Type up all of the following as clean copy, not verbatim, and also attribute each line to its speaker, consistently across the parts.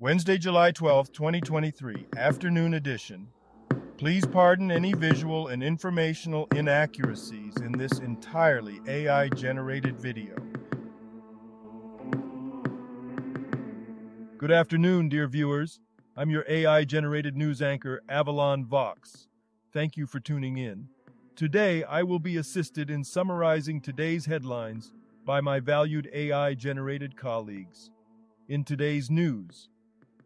Speaker 1: Wednesday, July 12th, 2023, afternoon edition. Please pardon any visual and informational inaccuracies in this entirely AI-generated video. Good afternoon, dear viewers. I'm your AI-generated news anchor, Avalon Vox. Thank you for tuning in. Today, I will be assisted in summarizing today's headlines by my valued AI-generated colleagues. In today's news,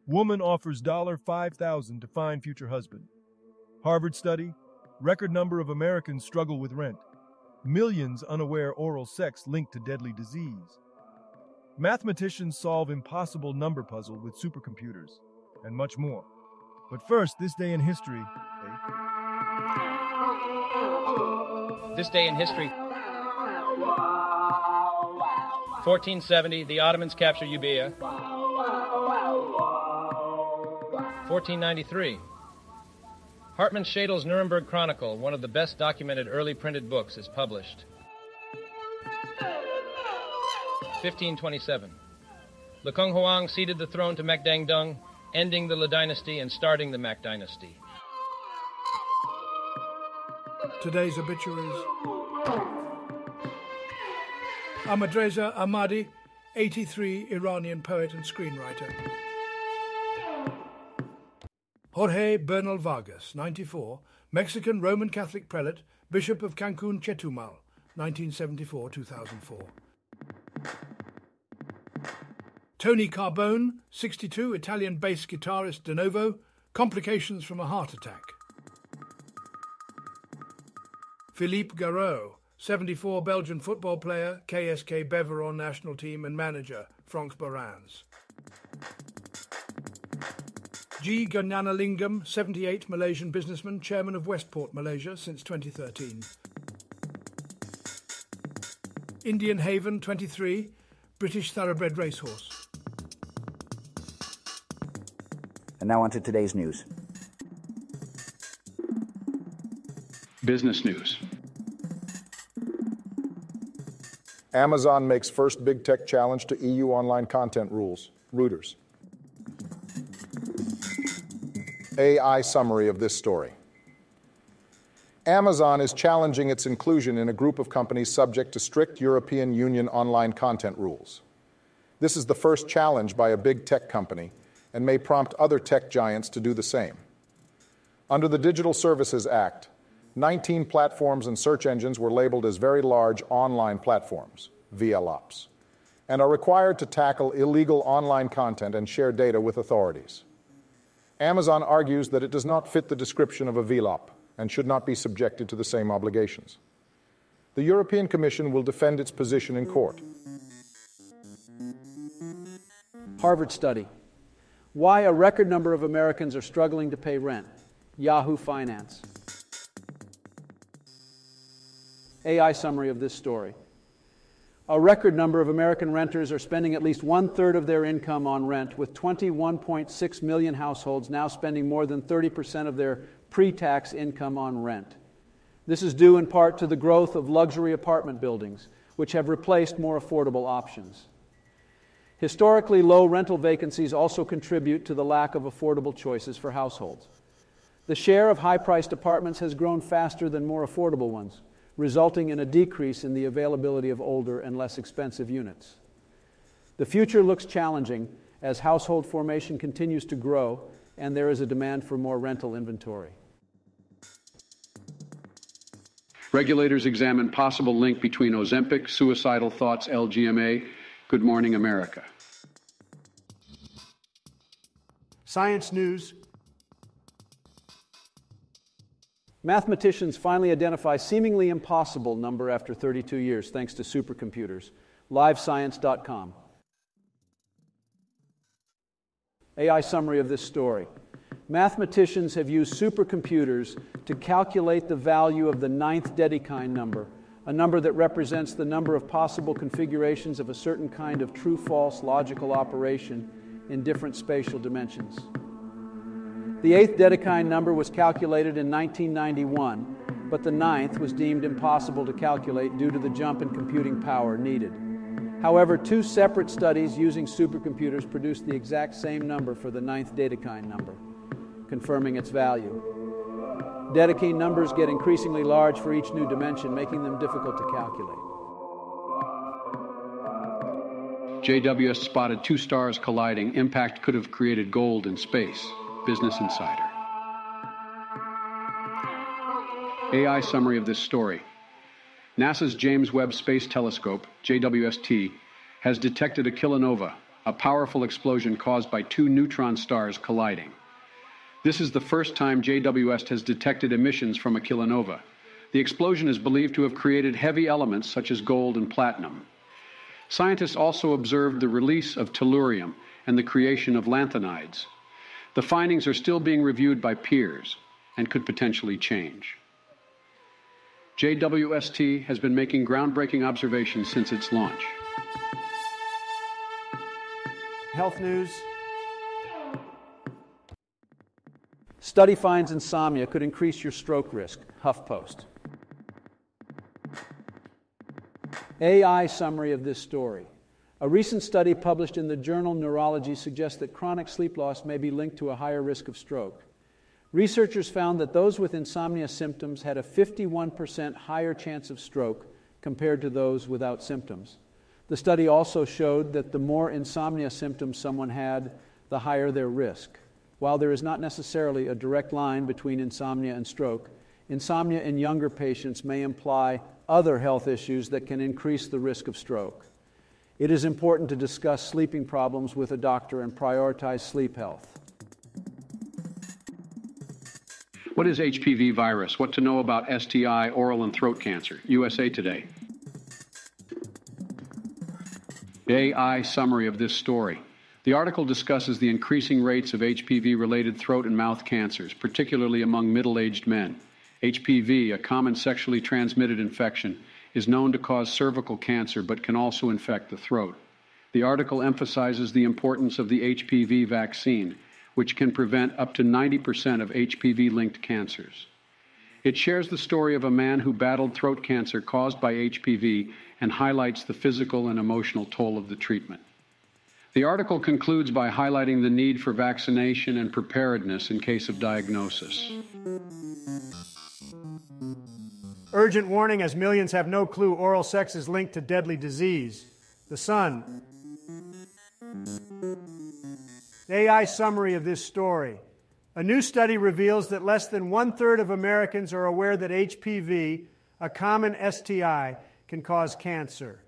Speaker 1: woman offers $5,000 to find future husband. Harvard study, record number of Americans struggle with rent. Millions unaware oral sex linked to deadly disease. Mathematicians solve impossible number puzzle with supercomputers, and much more. But first, this day in history.
Speaker 2: This day in history. 1470, the Ottomans capture Euboea. 1493. Hartmann Schädel's Nuremberg Chronicle, one of the best documented early printed books, is published. 1527. Le Kung Hoang ceded the throne to Mek Dang Dung, ending the Le dynasty and starting the Mak dynasty.
Speaker 3: Today's obituaries. Ahmadreza Ahmadi, 83, Iranian poet and screenwriter. Jorge Bernal Vargas, 94, Mexican Roman Catholic prelate, Bishop of Cancun Chetumal, 1974-2004. Tony Carbone, 62, Italian bass guitarist de novo, complications from a heart attack. Philippe Garreau, 74, Belgian football player, KSK Beveron national team and manager, Franks Borans. G. Gurnanalingam, 78, Malaysian businessman, chairman of Westport, Malaysia since 2013. Indian Haven, 23, British thoroughbred racehorse.
Speaker 4: And now on to today's news.
Speaker 5: Business news.
Speaker 6: Amazon makes first big tech challenge to EU online content rules. Reuters. AI summary of this story. Amazon is challenging its inclusion in a group of companies subject to strict European Union online content rules. This is the first challenge by a big tech company and may prompt other tech giants to do the same. Under the Digital Services Act, 19 platforms and search engines were labeled as very large online platforms, VLOPs, and are required to tackle illegal online content and share data with authorities. Amazon argues that it does not fit the description of a VLOP and should not be subjected to the same obligations. The European Commission will defend its position in court.
Speaker 7: Harvard study. Why a record number of Americans are struggling to pay rent. Yahoo Finance. AI summary of this story. A record number of American renters are spending at least 1/3 of their income on rent, with 21.6 million households now spending more than 30% of their pre-tax income on rent. This is due in part to the growth of luxury apartment buildings, which have replaced more affordable options. Historically low rental vacancies also contribute to the lack of affordable choices for households. The share of high-priced apartments has grown faster than more affordable ones, resulting in a decrease in the availability of older and less expensive units. The future looks challenging as household formation continues to grow and there is a demand for more rental inventory.
Speaker 5: Regulators examine possible link between Ozempic, suicidal thoughts, LGMA. Good morning, America.
Speaker 3: Science news.
Speaker 7: Mathematicians finally identify seemingly impossible number after 32 years thanks to supercomputers. LiveScience.com. AI summary of this story. Mathematicians have used supercomputers to calculate the value of the 9th Dedekind number, a number that represents the number of possible configurations of a certain kind of true-false logical operation in different spatial dimensions. The 8th Dedekind number was calculated in 1991, but the 9th was deemed impossible to calculate due to the jump in computing power needed. However, two separate studies using supercomputers produced the exact same number for the 9th Dedekind number, confirming its value. Dedekind numbers get increasingly large for each new dimension, making them difficult to calculate.
Speaker 5: JWS spotted two stars colliding. Impact could have created gold in space. Business Insider. AI summary of this story. NASA's James Webb Space Telescope, JWST, has detected a kilonova, a powerful explosion caused by two neutron stars colliding. This is the first time JWST has detected emissions from a kilonova. The explosion is believed to have created heavy elements such as gold and platinum. Scientists also observed the release of tellurium and the creation of lanthanides. The findings are still being reviewed by peers and could potentially change. JWST has been making groundbreaking observations since its launch.
Speaker 7: Health news. Study finds insomnia could increase your stroke risk. HuffPost. AI summary of this story. A recent study published in the journal Neurology suggests that chronic sleep loss may be linked to a higher risk of stroke. Researchers found that those with insomnia symptoms had a 51% higher chance of stroke compared to those without symptoms. The study also showed that the more insomnia symptoms someone had, the higher their risk. While there is not necessarily a direct line between insomnia and stroke, insomnia in younger patients may imply other health issues that can increase the risk of stroke. It is important to discuss sleeping problems with a doctor and prioritize sleep health.
Speaker 5: What is HPV virus? What to know about STI, oral and throat cancer? USA Today. AI summary of this story. The article discusses the increasing rates of HPV-related throat and mouth cancers, particularly among middle-aged men. HPV, a common sexually transmitted infection, is known to cause cervical cancer but can also infect the throat. The article emphasizes the importance of the HPV vaccine, which can prevent up to 90% of HPV-linked cancers. It shares the story of a man who battled throat cancer caused by HPV and highlights the physical and emotional toll of the treatment. The article concludes by highlighting the need for vaccination and preparedness in case of diagnosis.
Speaker 8: Urgent warning as millions have no clue oral sex is linked to deadly disease. The Sun. AI summary of this story. A new study reveals that less than 1/3 of Americans are aware that HPV, a common STI, can cause cancer.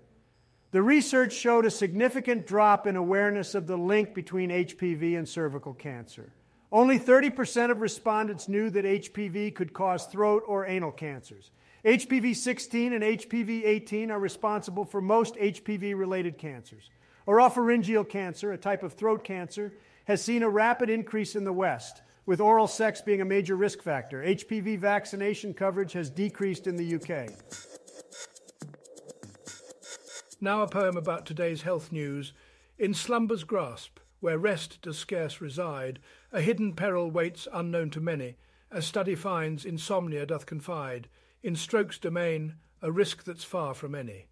Speaker 8: The research showed a significant drop in awareness of the link between HPV and cervical cancer. Only 30% of respondents knew that HPV could cause throat or anal cancers. HPV-16 and HPV-18 are responsible for most HPV-related cancers. Oropharyngeal cancer, a type of throat cancer, has seen a rapid increase in the West, with oral sex being a major risk factor. HPV vaccination coverage has decreased in the UK.
Speaker 3: Now a poem about today's health news. In slumber's grasp, where rest does scarce reside, a hidden peril waits unknown to many, as study finds insomnia doth confide, in stroke's domain, a risk that's far from any.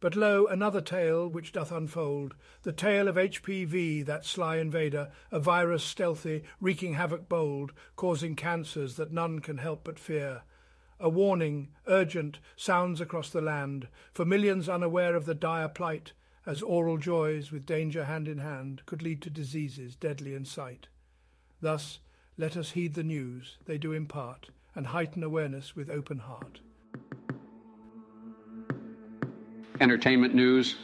Speaker 3: But lo, another tale which doth unfold, the tale of HPV, that sly invader, a virus stealthy, wreaking havoc bold, causing cancers that none can help but fear. A warning, urgent, sounds across the land, for millions unaware of the dire plight, as oral joys with danger hand in hand could lead to diseases deadly in sight. Thus, let us heed the news they do impart, and heighten awareness with open heart.
Speaker 5: Entertainment news.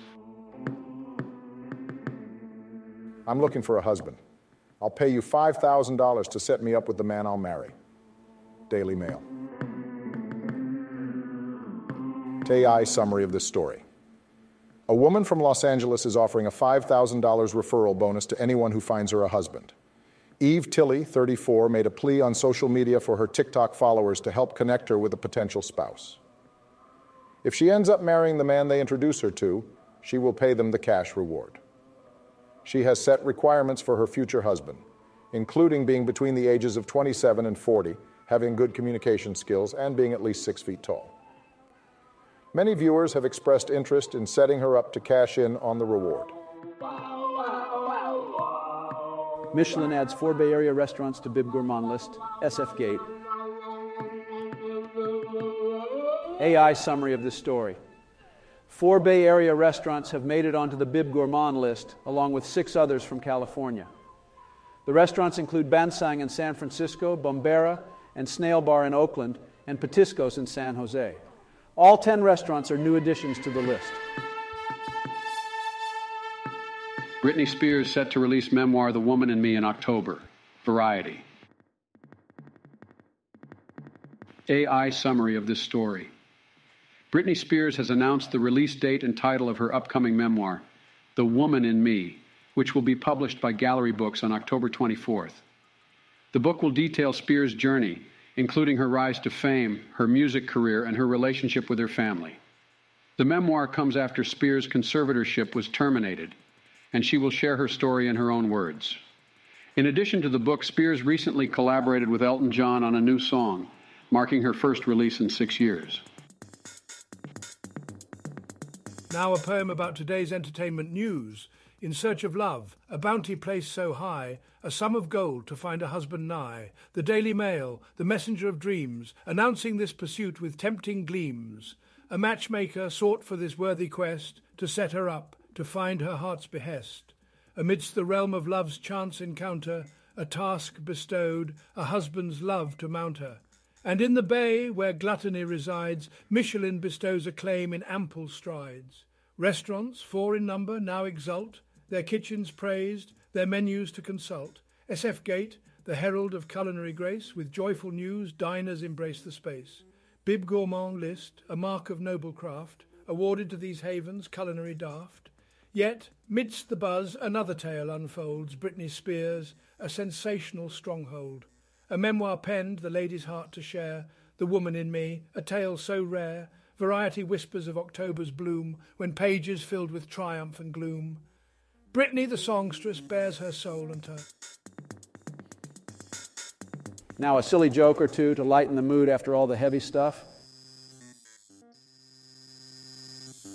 Speaker 6: I'm looking for a husband. I'll pay you $5,000 to set me up with the man I'll marry. Daily Mail. AI summary of this story. A woman from Los Angeles is offering a $5,000 referral bonus to anyone who finds her a husband. Eve Tilley, 34, made a plea on social media for her TikTok followers to help connect her with a potential spouse. If she ends up marrying the man they introduce her to, she will pay them the cash reward. She has set requirements for her future husband, including being between the ages of 27 and 40, having good communication skills, and being at least 6 feet tall. Many viewers have expressed interest in setting her up to cash in on the reward.
Speaker 7: Michelin adds 4 Bay Area restaurants to Bib Gourmand list. SF-gate. AI summary of this story. 4 Bay Area restaurants have made it onto the Bib Gourmand list, along with 6 others from California. The restaurants include Bansang in San Francisco, Bombera and Snail Bar in Oakland, and Patiscos in San Jose. All 10 restaurants are new additions to the list.
Speaker 5: Britney Spears set to release memoir The Woman in Me in October. Variety. AI summary of this story. Britney Spears has announced the release date and title of her upcoming memoir, The Woman in Me, which will be published by Gallery Books on October 24th. The book will detail Spears' journey, including her rise to fame, her music career, and her relationship with her family. The memoir comes after Spears' conservatorship was terminated, and she will share her story in her own words. In addition to the book, Spears recently collaborated with Elton John on a new song, marking her first release in 6 years.
Speaker 3: Now a poem about today's entertainment news. In search of love, a bounty placed so high, a sum of gold to find a husband nigh. The Daily Mail, the messenger of dreams, announcing this pursuit with tempting gleams. A matchmaker sought for this worthy quest, to set her up, to find her heart's behest. Amidst the realm of love's chance encounter, a task bestowed, a husband's love to mount her. And in the bay where gluttony resides, Michelin bestows acclaim in ample strides. Restaurants, 4 in number, now exult, their kitchens praised, their menus to consult. SF-gate, the herald of culinary grace, with joyful news, diners embrace the space. Bib Gourmand list, a mark of noble craft, awarded to these havens culinary daft. Yet, midst the buzz, another tale unfolds, Britney Spears, a sensational stronghold. A memoir penned, the lady's heart to share, The Woman in Me, a tale so rare, Variety whispers of October's bloom, when pages filled with triumph and gloom. Britney the songstress bears her soul and her.
Speaker 7: Now a silly joke or two to lighten the mood after all the heavy stuff.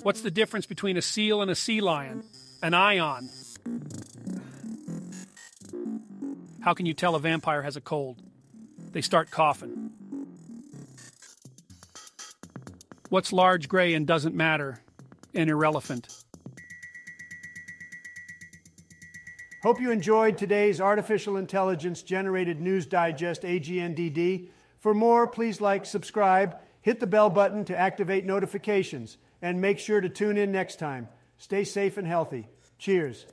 Speaker 9: What's the difference between a seal and a sea lion? An ion. How can you tell a vampire has a cold? They start coughing. What's large, gray, and doesn't matter? And irrelevant.
Speaker 8: Hope you enjoyed today's Artificial Intelligence Generated News Digest, AGNDD. For more, please like, subscribe, hit the bell button to activate notifications, and make sure to tune in next time. Stay safe and healthy. Cheers.